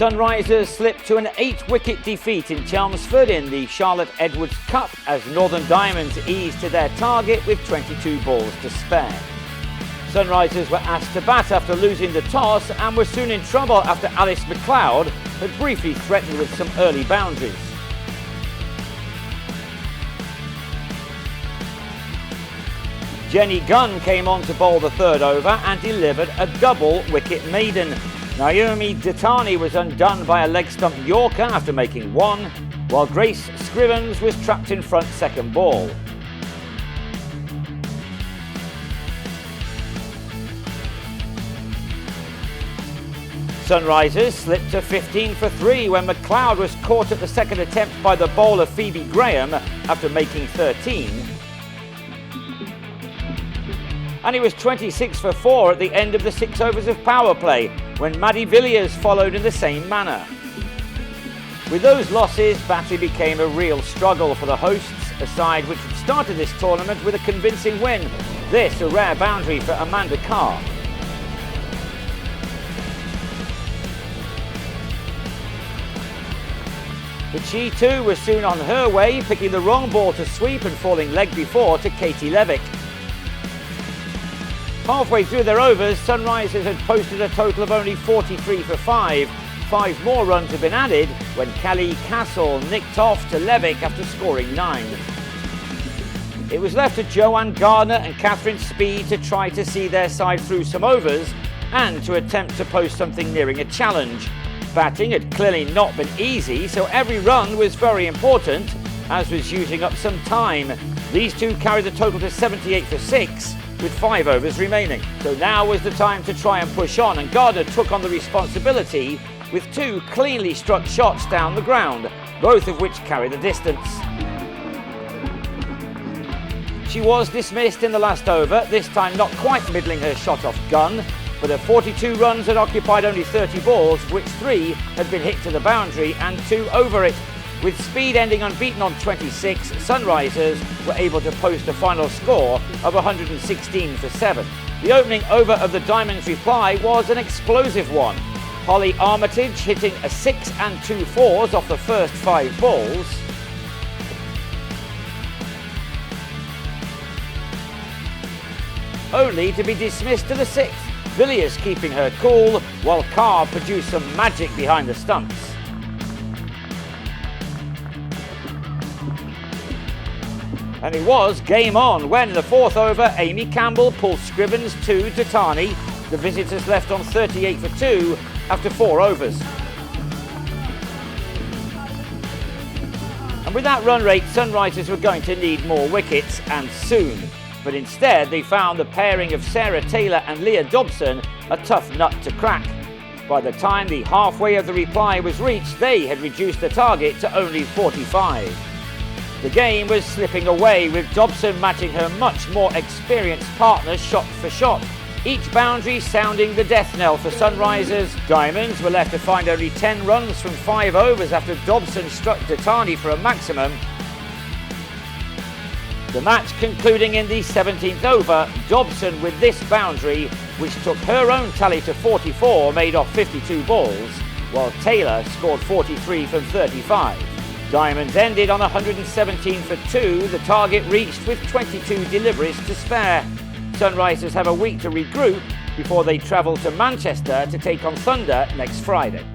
Sunrisers slipped to an 8-wicket defeat in Chelmsford in the Charlotte Edwards Cup as Northern Diamonds eased to their target with 22 balls to spare. Sunrisers were asked to bat after losing the toss and were soon in trouble after Alice McLeod had briefly threatened with some early boundaries. Jenny Gunn came on to bowl the third over and delivered a double wicket maiden. Naomi Ditani was undone by a leg stump Yorker after making one, while Grace Scrivens was trapped in front second ball. Sunrisers slipped to 15 for 3 when McLeod was caught at the second attempt by the bowler Phoebe Graham after making 13. And he was 26 for 4 at the end of the 6 overs of power play when Maddie Villiers followed in the same manner. With those losses, batting became a real struggle for the hosts, a side which had started this tournament with a convincing win. This a rare boundary for Amanda Carr. But she too was soon on her way, picking the wrong ball to sweep and falling leg before to Katie Levick. Halfway through their overs, Sunrisers had posted a total of only 43 for 5. 5 more runs had been added when Kelly Castle nicked off to Levick after scoring 9. It was left to Joanne Gardner and Catherine Speed to try to see their side through some overs and to attempt to post something nearing a challenge. Batting had clearly not been easy, so every run was very important, as was using up some time. These two carried the total to 78 for 6. With 5 overs remaining. So now was the time to try and push on, and Gardner took on the responsibility with 2 cleanly struck shots down the ground, both of which carried the distance. She was dismissed in the last over, this time not quite middling her shot off Gunn, but her 42 runs had occupied only 30 balls, of which 3 had been hit to the boundary and 2 over it. With Speed ending unbeaten on 26, Sunrisers were able to post a final score of 116 for 7. The opening over of the Diamonds' reply was an explosive one. Holly Armitage hitting a 6 and 2 fours off the first 5 balls. Only to be dismissed to the 6th. Villiers keeping her cool, while Carr produced some magic behind the stumps. And it was game on when in the 4th over, Amy Campbell pulled Scrivens to Ditani. The visitors left on 38 for 2 after 4 overs. And with that run rate, Sunrisers were going to need more wickets, and soon. But instead, they found the pairing of Sarah Taylor and Leah Dobson a tough nut to crack. By the time the halfway of the reply was reached, they had reduced the target to only 45. The game was slipping away, with Dobson matching her much more experienced partners shot for shot. Each boundary sounding the death knell for Sunrisers. Diamonds were left to find only 10 runs from 5 overs after Dobson struck Ditani for a maximum. The match concluding in the 17th over, Dobson with this boundary, which took her own tally to 44, made off 52 balls, while Taylor scored 43 from 35. Diamonds ended on 117 for 2, the target reached with 22 deliveries to spare. Sunrisers have a week to regroup before they travel to Manchester to take on Thunder next Friday.